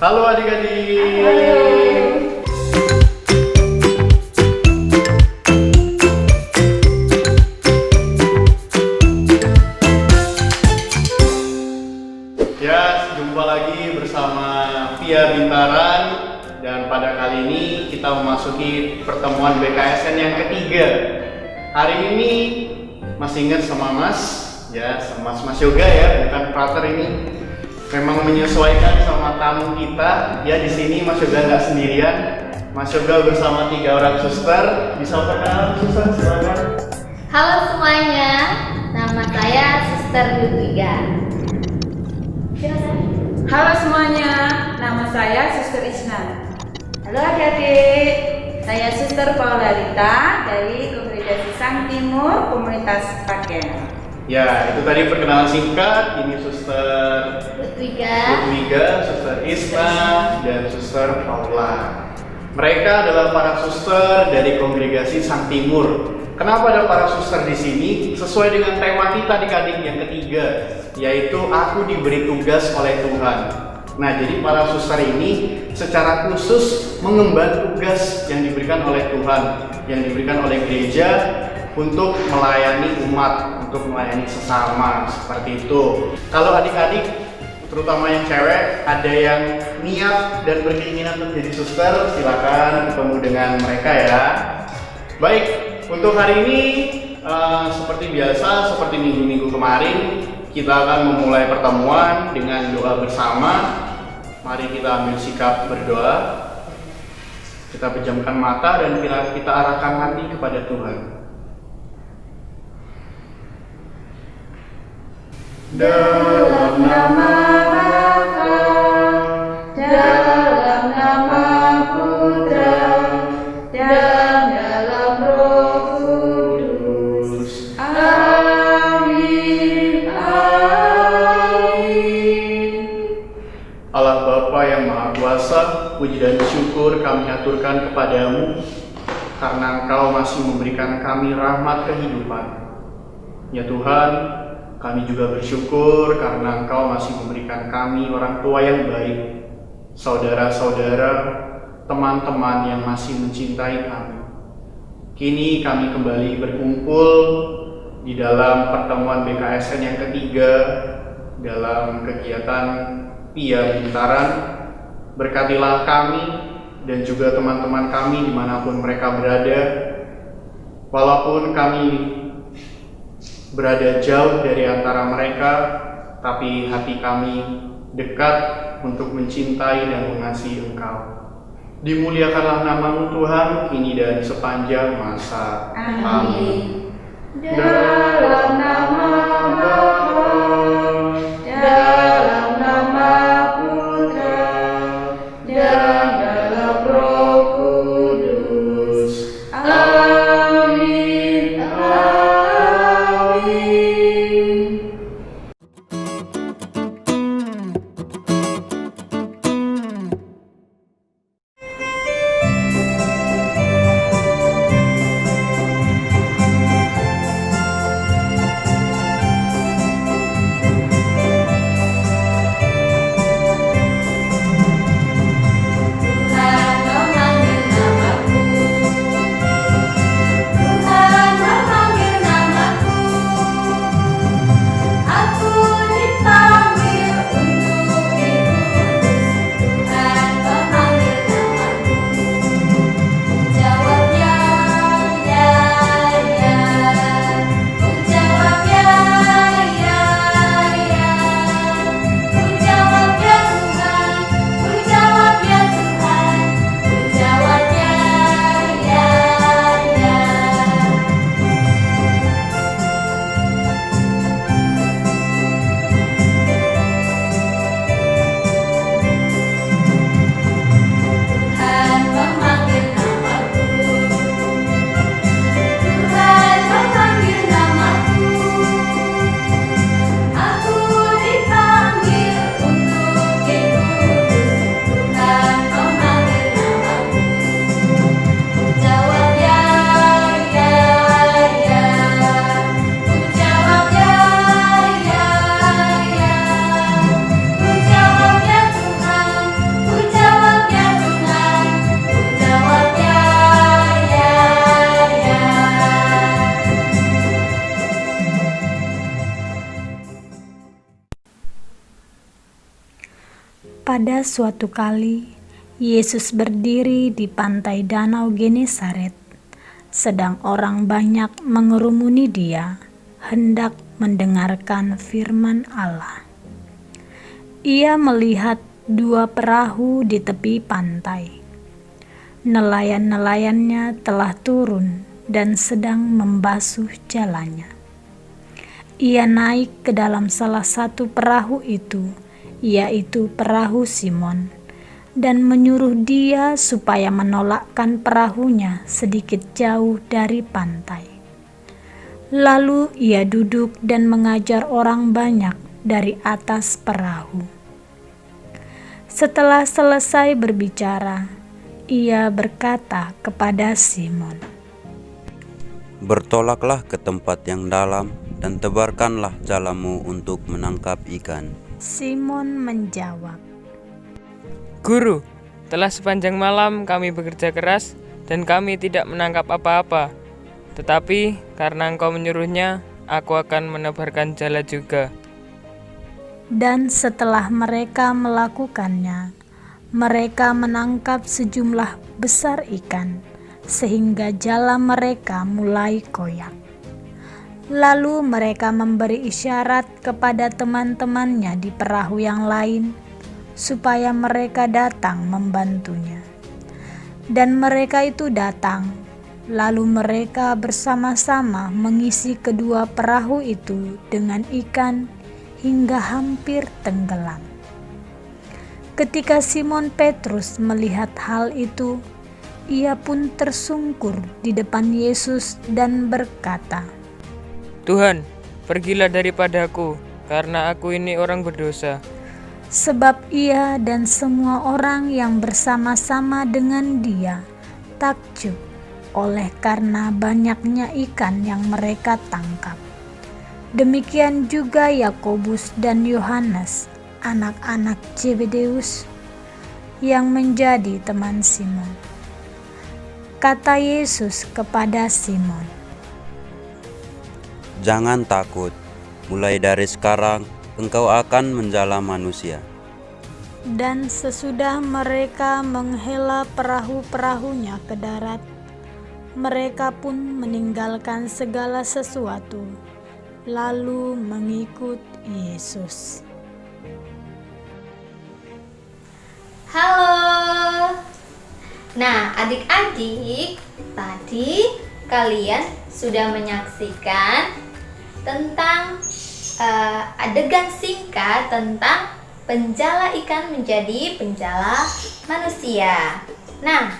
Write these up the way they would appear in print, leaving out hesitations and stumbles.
Halo adik-adik. Halo. Ya, jumpa lagi bersama Pia Bintaran dan pada kali ini kita memasuki pertemuan BKSN yang ketiga. Hari ini masih ingat sama Mas, ya, sama Mas Yoga ya, bukan Prater ini. Memang menyesuaikan sama tamu kita. Ya, di sini Mas Yoga nggak sendirian. Mas Yoga bersama 3 orang suster. Bisa perkenalan suster, silakan. Halo semuanya, nama saya Suster Ludwiga. Silakan. Halo semuanya, nama saya Suster Isna. Halo adik-adik, saya Suster Paulalita dari Kongregasi Sang Timur Komunitas Paken. Ya, itu tadi perkenalan singkat. Ini Suster Ludwiga, Suster Isna, dan Suster Paula. Mereka adalah para suster dari Kongregasi Sang Timur. Kenapa ada para suster di sini? Sesuai dengan tema kita adik-adik yang ketiga, yaitu aku diberi tugas oleh Tuhan. Nah, jadi para suster ini secara khusus mengemban tugas yang diberikan oleh Tuhan, yang diberikan oleh gereja untuk melayani umat, untuk melayani sesama, seperti itu. Kalau adik-adik, terutama yang cewek, ada yang niat dan berkeinginan untuk jadi suster, silakan ketemu dengan mereka ya. Baik, untuk hari ini seperti biasa, seperti minggu-minggu kemarin, kita akan memulai pertemuan dengan doa bersama. Mari kita ambil sikap berdoa. Kita pejamkan mata dan kita arahkan hati kepada Tuhan. Dalam nama Bapa, dalam nama Putra, dan dalam Roh Kudus. Amin. Amin. Allah Bapa yang Maha Kuasa, puji dan syukur kami aturkan kepadamu karena Engkau masih memberikan kami rahmat kehidupan. Ya Tuhan, kami juga bersyukur karena Engkau masih memberikan kami orang tua yang baik, saudara-saudara, teman-teman yang masih mencintai kami. Kini kami kembali berkumpul di dalam pertemuan BKSN yang ketiga dalam kegiatan Pia Bintaran. Berkatilah kami dan juga teman-teman kami dimanapun mereka berada. Walaupun kami berada jauh dari antara mereka, tapi hati kami dekat untuk mencintai dan mengasihi Engkau. Dimuliakanlah nama-Mu Tuhan, kini dan sepanjang masa. Amin. Dalam nama Bapa, dalam nama Putra, dan dalam Roh Kudus. Amin. Amin. Pada suatu kali, Yesus berdiri di pantai Danau Genesaret, sedang orang banyak mengerumuni Dia, hendak mendengarkan firman Allah. Ia melihat 2 perahu di tepi pantai. Nelayan-nelayannya telah turun dan sedang membasuh jalannya. Ia naik ke dalam salah satu perahu itu, yaitu perahu Simon, dan menyuruh dia supaya menolakkan perahunya sedikit jauh dari pantai. Lalu ia duduk dan mengajar orang banyak dari atas perahu. Setelah selesai berbicara, ia berkata kepada Simon, "Bertolaklah ke tempat yang dalam dan tebarkanlah jalamu untuk menangkap ikan." Simon menjawab, Guru, telah sepanjang malam kami bekerja keras dan kami tidak menangkap apa-apa. Tetapi karena Engkau menyuruhnya, aku akan menebarkan jala juga. dan setelah mereka melakukannya, mereka menangkap sejumlah besar ikan, sehingga jala mereka mulai koyak. Lalu mereka memberi isyarat kepada teman-temannya di perahu yang lain, supaya mereka datang membantunya. Dan mereka itu datang, lalu mereka bersama-sama mengisi kedua perahu itu dengan ikan hingga hampir tenggelam. Ketika Simon Petrus melihat hal itu, ia pun tersungkur di depan Yesus dan berkata, Tuhan, pergilah daripadaku, karena aku ini orang berdosa. sebab ia dan semua orang yang bersama-sama dengan dia takjub oleh karena banyaknya ikan yang mereka tangkap. Demikian juga Yakobus dan Yohanes, anak-anak Zebedeus, yang menjadi teman Simon. Kata Yesus kepada Simon, "Jangan takut, mulai dari sekarang engkau akan menjala manusia." dan sesudah mereka menghela perahu-perahunya ke darat, mereka pun meninggalkan segala sesuatu, lalu mengikut Yesus. Halo. Nah, adik-adik, tadi kalian sudah menyaksikan tentang adegan singkat tentang penjala ikan menjadi penjala manusia. Nah,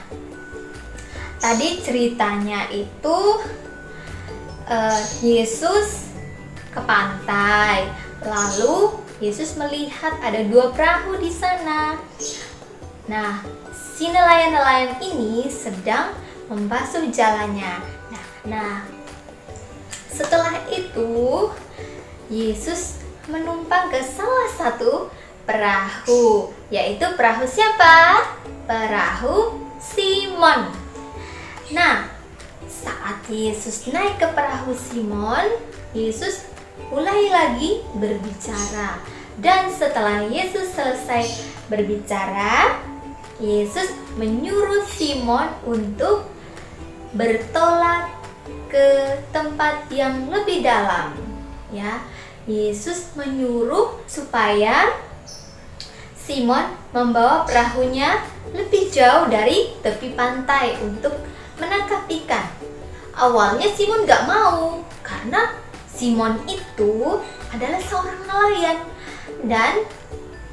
tadi ceritanya itu Yesus ke pantai, lalu Yesus melihat ada 2 perahu di sana. Nah, si nelayan-nelayan ini sedang membasuh jalannya. Nah, setelah itu Yesus menumpang ke salah satu perahu, yaitu perahu siapa? Perahu Simon. Nah, saat Yesus naik ke perahu Simon, Yesus mulai lagi berbicara. Dan setelah Yesus selesai berbicara, Yesus menyuruh Simon untuk bertolak ke tempat yang lebih dalam. Ya, Yesus menyuruh supaya Simon membawa perahunya lebih jauh dari tepi pantai untuk menangkap ikan. Awalnya Simon gak mau, karena Simon itu adalah seorang nelayan dan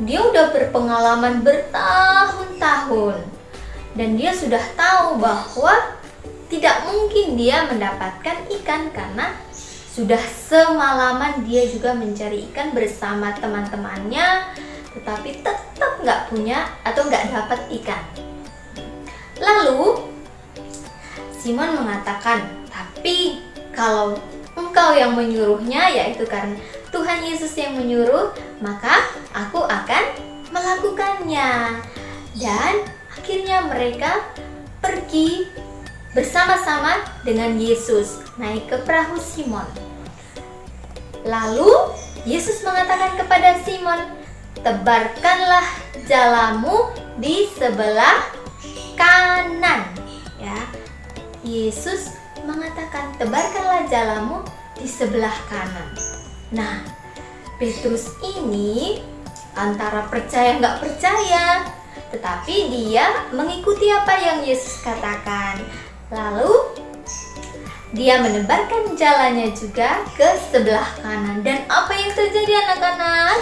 dia udah berpengalaman bertahun-tahun, dan dia sudah tahu bahwa tidak mungkin dia mendapatkan ikan karena sudah semalaman dia juga mencari ikan bersama teman-temannya, tetapi tetap nggak punya atau nggak dapat ikan. Lalu Simon mengatakan, tapi kalau engkau yang menyuruhnya, yaitu karena Tuhan Yesus yang menyuruh, maka aku akan melakukannya. Dan akhirnya mereka pergi bersama-sama dengan Yesus naik ke perahu Simon. Lalu Yesus mengatakan kepada Simon, tebarkanlah jalamu di sebelah kanan. Ya, Yesus mengatakan tebarkanlah jalamu di sebelah kanan. Nah, Petrus ini antara percaya nggak percaya, tetapi dia mengikuti apa yang Yesus katakan. Lalu dia menebarkan jalannya juga ke sebelah kanan. Dan apa yang terjadi anak-anak?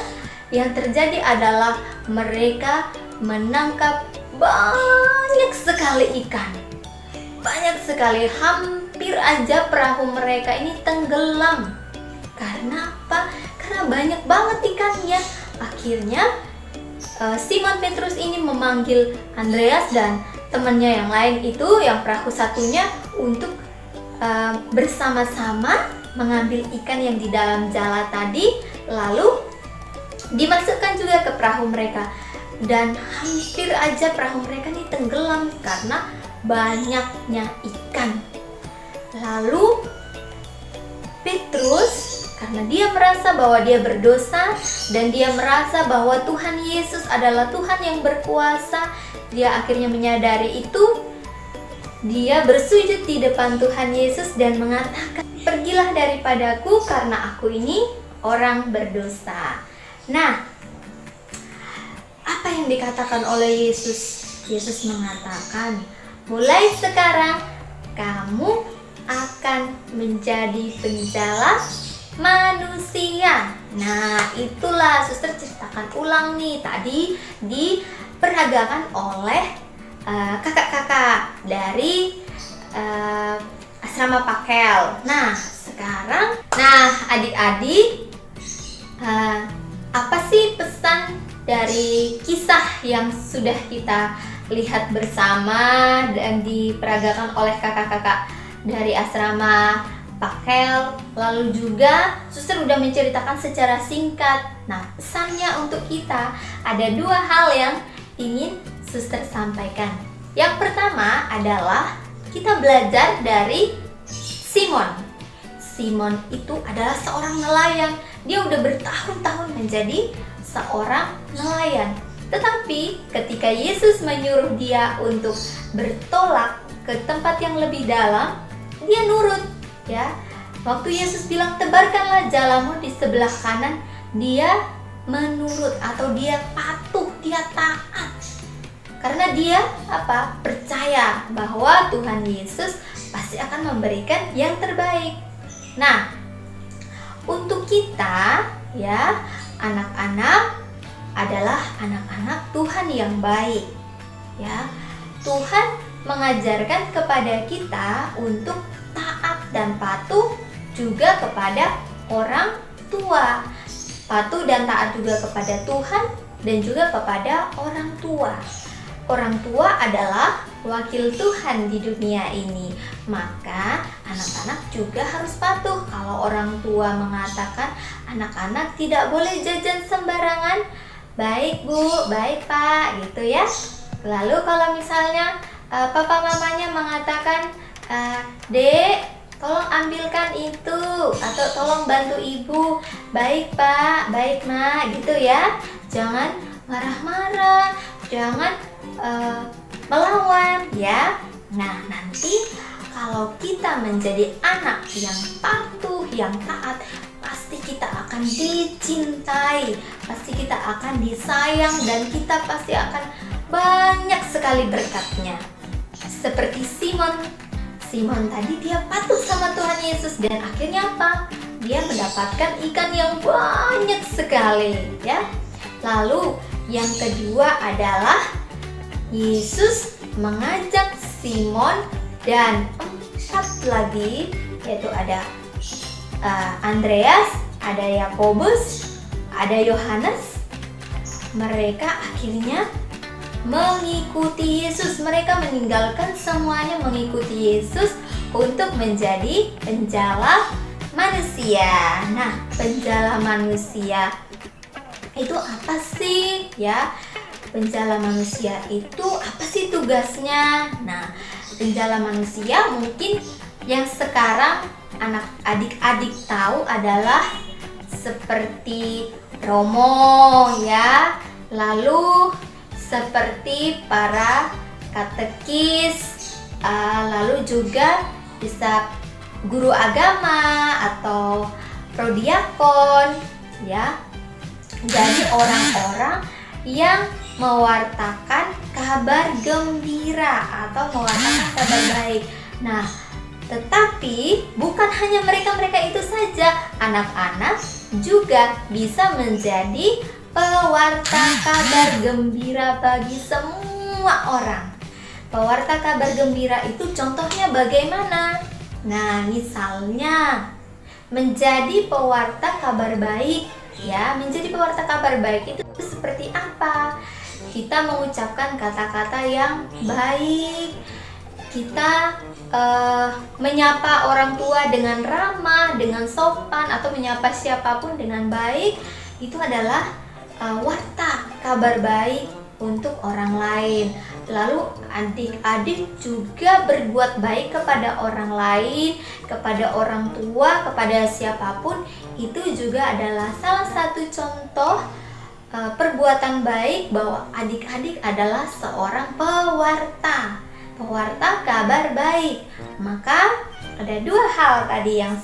Yang terjadi adalah mereka menangkap banyak sekali ikan. Banyak sekali, hampir aja perahu mereka ini tenggelam. Karena apa? Karena banyak banget ikannya. Akhirnya Simon Petrus ini memanggil Andreas dan temannya yang lain itu, yang perahu satunya, untuk bersama-sama mengambil ikan yang di dalam jala tadi, lalu dimasukkan juga ke perahu mereka. Dan hampir aja perahu mereka ini tenggelam karena banyaknya ikan. Lalu Petrus, karena dia merasa bahwa dia berdosa dan dia merasa bahwa Tuhan Yesus adalah Tuhan yang berkuasa, dia akhirnya menyadari itu. Dia bersujud di depan Tuhan Yesus dan mengatakan, "Pergilah daripadaku karena aku ini orang berdosa." Nah, apa yang dikatakan oleh Yesus? Yesus mengatakan, "Mulai sekarang kamu akan menjadi penjala manusia." Nah, itulah suster ceritakan ulang nih, tadi diperagakan oleh kakak-kakak dari asrama Pakel. Nah, sekarang, adik-adik, apa sih pesan dari kisah yang sudah kita lihat bersama dan diperagakan oleh kakak-kakak dari asrama Pakel? Lalu juga suster udah menceritakan secara singkat. Nah, pesannya untuk kita ada dua hal yang ingin suster sampaikan. Yang pertama adalah kita belajar dari Simon. Simon itu adalah seorang nelayan. Dia udah bertahun-tahun menjadi seorang nelayan. Tetapi ketika Yesus menyuruh dia untuk bertolak ke tempat yang lebih dalam, dia nurut, ya. Waktu Yesus bilang tebarkanlah jalamu di sebelah kanan, dia menurut atau dia patuh, dia taat. Karena dia percaya bahwa Tuhan Yesus pasti akan memberikan yang terbaik. Nah, untuk kita, ya, anak-anak adalah anak-anak Tuhan yang baik. Ya, Tuhan mengajarkan kepada kita untuk taat dan patuh juga kepada orang tua. Patuh dan taat juga kepada Tuhan dan juga kepada orang tua. Orang tua adalah wakil Tuhan di dunia ini. Maka anak-anak juga harus patuh. Kalau orang tua mengatakan anak-anak tidak boleh jajan sembarangan, baik bu, baik pak, gitu ya. Lalu kalau misalnya papa mamanya mengatakan, dek, tolong ambilkan itu, atau tolong bantu ibu, baik pak, baik ma, gitu ya. Jangan marah-marah, jangan melawan, ya. Nah, nanti kalau kita menjadi anak yang patuh, yang taat, pasti kita akan dicintai, pasti kita akan disayang, dan kita pasti akan banyak sekali berkatnya. Seperti Simon tadi, dia patuh sama Tuhan Yesus dan akhirnya apa? Dia mendapatkan ikan yang banyak sekali, ya. Lalu yang kedua adalah Yesus mengajak Simon dan 4 lagi, yaitu ada Andreas, ada Yakobus, ada Yohanes. Mereka akhirnya mengikuti Yesus. Mereka meninggalkan semuanya, mengikuti Yesus untuk menjadi penjala manusia. Nah, penjala manusia itu apa sih, ya? Penjala manusia itu apa sih tugasnya? Nah, penjala manusia mungkin yang sekarang adik-adik tahu adalah seperti Romo, ya. Lalu seperti para katekis, lalu juga bisa guru agama atau prodiakon, ya. Jadi orang-orang yang mewartakan kabar gembira atau mewartakan kabar baik. Nah, tetapi bukan hanya mereka-mereka itu saja, anak-anak juga bisa menjadi pewarta kabar gembira bagi semua orang. Pewarta kabar gembira itu contohnya bagaimana? Nah, misalnya menjadi pewarta kabar baik, ya, menjadi pewarta kabar baik itu seperti apa? Kita mengucapkan kata-kata yang baik, kita menyapa orang tua dengan ramah, dengan sopan, atau menyapa siapapun dengan baik. Itu adalah warta kabar baik untuk orang lain. Lalu adik-adik juga berbuat baik kepada orang lain, kepada orang tua, kepada siapapun. Itu juga adalah salah satu contoh perbuatan baik, bahwa adik-adik adalah seorang pewarta kabar baik. Maka ada dua hal tadi yang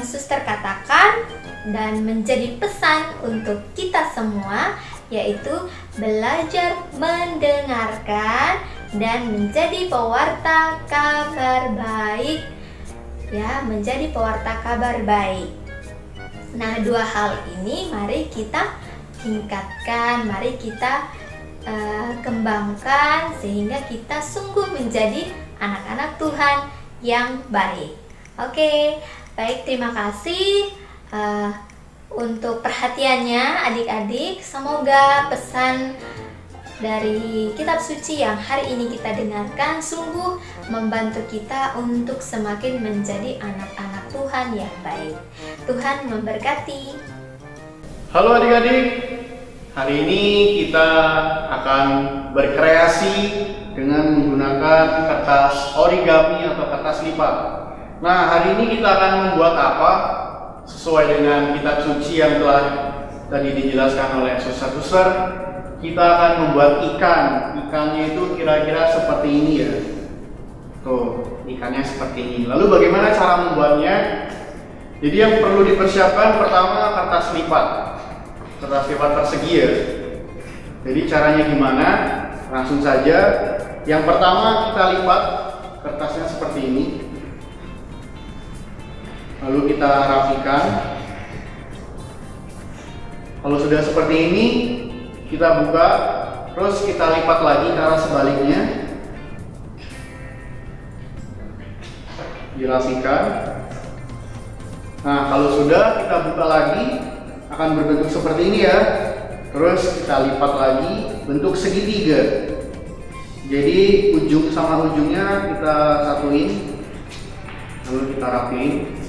suster katakan dan menjadi pesan untuk kita semua, yaitu belajar mendengarkan dan menjadi pewarta kabar baik, ya, menjadi pewarta kabar baik. Nah, dua hal ini mari kita tingkatkan, mari kita kembangkan sehingga kita sungguh menjadi anak-anak Tuhan yang baik. Oke, baik, terima kasih untuk perhatiannya adik-adik. Semoga pesan dari kitab suci yang hari ini kita dengarkan sungguh membantu kita untuk semakin menjadi anak-anak Tuhan yang baik. Tuhan memberkati. Halo adik-adik, hari ini kita akan berkreasi dengan menggunakan kertas origami atau kertas lipat. Nah, hari ini kita akan membuat apa? Sesuai dengan kitab suci yang telah tadi dijelaskan oleh suster-suster, kita akan membuat ikan. Ikannya itu kira-kira seperti ini ya. Tuh, ikannya seperti ini. Lalu bagaimana cara membuatnya? Jadi yang perlu dipersiapkan pertama kertas lipat. Kertas lipat persegi ya. Jadi caranya gimana? Langsung saja. Yang pertama kita lipat kertasnya seperti ini. Lalu kita rapikan. Kalau sudah seperti ini, kita buka, terus kita lipat lagi ke arah sebaliknya. Dirapikan. Nah, kalau sudah kita buka lagi, akan berbentuk seperti ini ya. Terus kita lipat lagi, bentuk segitiga. Jadi ujung sama ujungnya kita satuin, lalu kita rapiin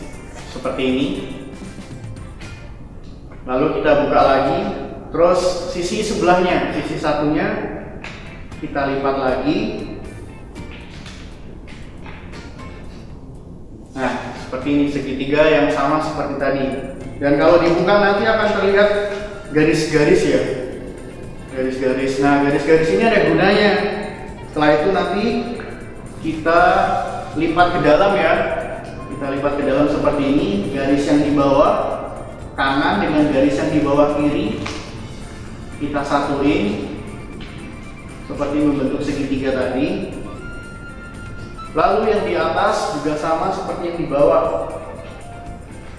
seperti ini. Lalu kita buka lagi, terus sisi sebelahnya, sisi satunya kita lipat lagi. Nah, seperti ini segitiga yang sama seperti tadi. Dan kalau dibuka nanti akan terlihat garis-garis ya, garis-garis. Nah, garis-garis ini ada gunanya. Setelah itu nanti kita lipat ke dalam ya. Kita lipat ke dalam seperti ini. Garis yang di bawah kanan dengan garis yang di bawah kiri kita satuin seperti membentuk segitiga tadi. Lalu yang di atas juga sama seperti yang di bawah,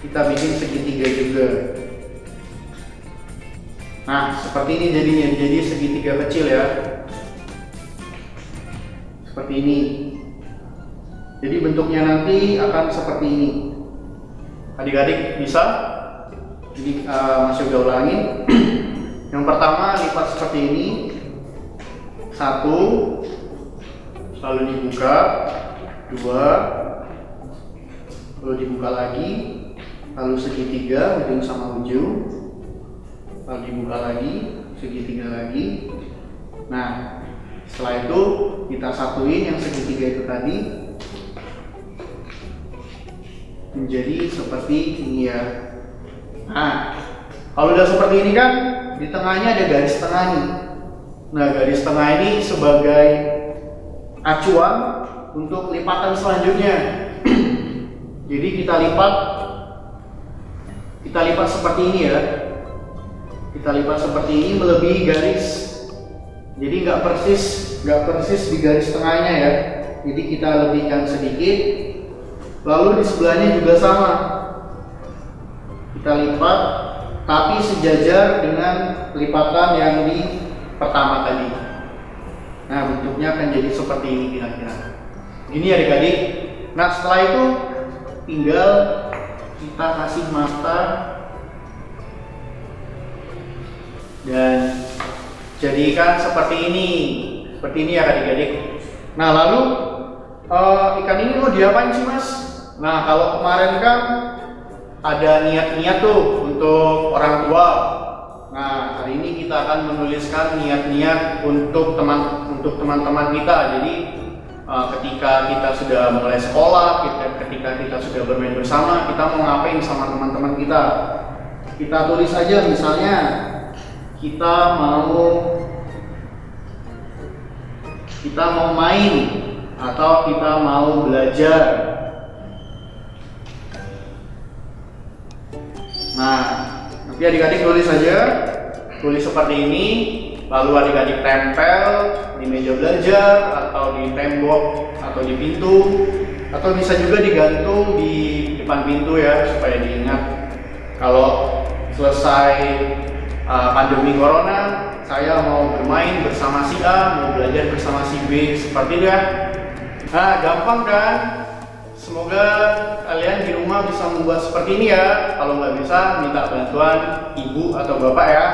kita bikin segitiga juga. Nah, seperti ini jadinya, jadi segitiga kecil ya, seperti ini. Jadi bentuknya nanti akan seperti ini. Adik-adik bisa? Jadi masih udah ulangin. Yang pertama lipat seperti ini, satu, lalu dibuka, dua, lalu dibuka lagi, lalu segitiga ujung sama ujung, lalu dibuka lagi, segitiga lagi. Nah, setelah itu kita satuin yang segitiga itu tadi menjadi seperti ini ya. Nah, Kalau udah seperti ini kan, di tengahnya ada garis tengah nih. Nah, garis tengah ini sebagai acuan untuk lipatan selanjutnya. Jadi kita lipat seperti ini ya. Kita lipat seperti ini melebihi garis. Jadi nggak persis di garis tengahnya ya. Jadi kita lebihkan sedikit. Lalu di sebelahnya juga sama. Kita lipat, tapi sejajar dengan lipatan yang di pertama tadi. Nah, bentuknya akan jadi seperti ini kira-kira. Ini adik-adik. Nah, setelah itu tinggal kita kasih mata dan jadikan seperti ini ya adik-adik. Nah, lalu ikan ini mau diapain sih Mas? Nah, kalau kemarin kan ada niat-niat tuh untuk orang tua. Nah, hari ini kita akan menuliskan niat-niat untuk teman-teman kita. Jadi ketika kita sudah mulai sekolah, ketika kita sudah bermain bersama, kita mau ngapain sama teman-teman kita? Kita tulis aja, misalnya kita mau main atau kita mau belajar. Nah, nanti adik-adik tulis saja, tulis seperti ini, lalu adik-adik tempel di meja belajar atau di tembok atau di pintu, atau bisa juga digantung di depan pintu ya, supaya diingat kalau selesai pandemi corona, saya mau bermain bersama si A, mau belajar bersama si B, seperti itu ya. Nah, gampang kan? Semoga kalian di rumah bisa membuat seperti ini ya. Kalau nggak bisa, minta bantuan ibu atau bapak ya.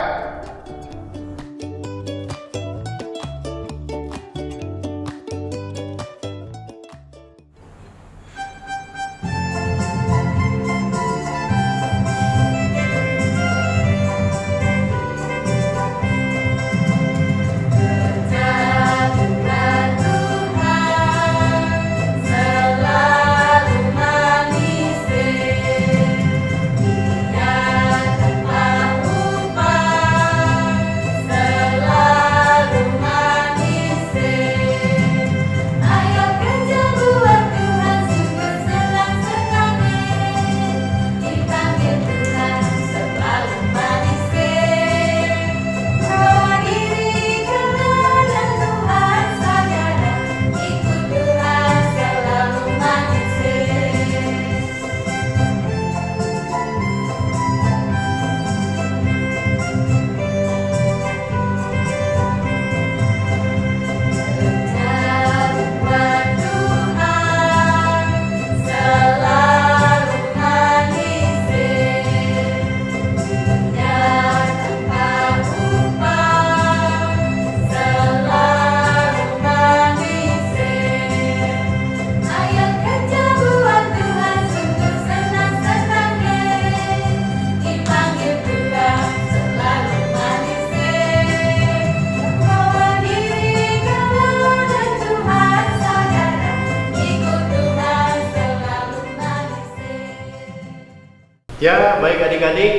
Ya, baik adik-adik,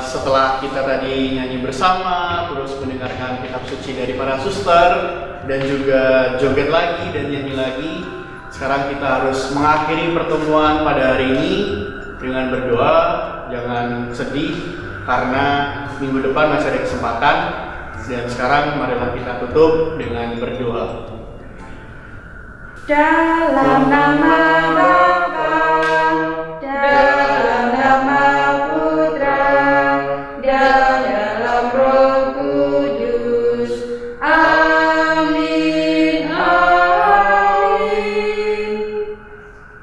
setelah kita tadi nyanyi bersama, terus mendengarkan kitab suci dari para suster, dan juga joget lagi dan nyanyi lagi, sekarang kita harus mengakhiri pertemuan pada hari ini dengan berdoa. Jangan sedih, karena minggu depan masih ada kesempatan. Dan sekarang marilah kita tutup dengan berdoa. Dalam nama Bapa, dalam nama Putra, dan dalam Roh Kudus. Amin. Amin.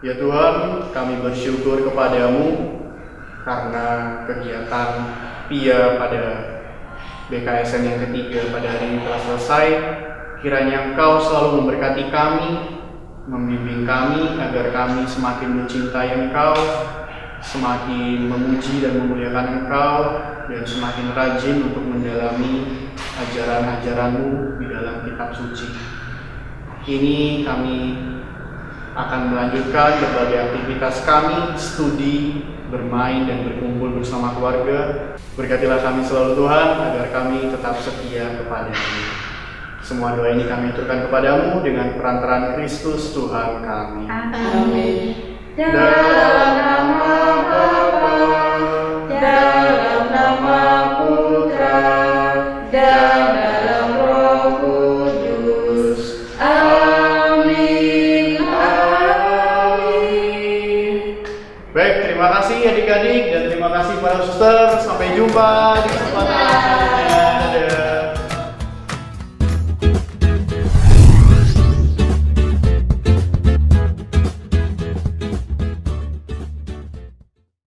Ya Tuhan, kami bersyukur kepadamu karena kegiatan PIA pada BKSN yang ketiga pada hari ini telah selesai. Kiranya Engkau selalu memberkati kami, membimbing kami agar kami semakin mencintai Engkau, semakin memuji dan memuliakan Engkau, dan semakin rajin untuk mendalami ajaran-ajaran-Mu di dalam kitab suci. Kini kami akan melanjutkan berbagai aktivitas kami, studi bermain dan berkumpul bersama keluarga. Berkatilah kami selalu Tuhan, agar kami tetap setia kepada-Mu. Semua doa ini kami aturkan kepadamu dengan perantaraan Kristus Tuhan kami. Amin. Dalam nama Bapa, dalam nama Putra, dan dalam Roh Kudus. Amin. Amin. Baik, terima kasih adik-adik dan terima kasih para suster. Sampai jumpa di kesempatan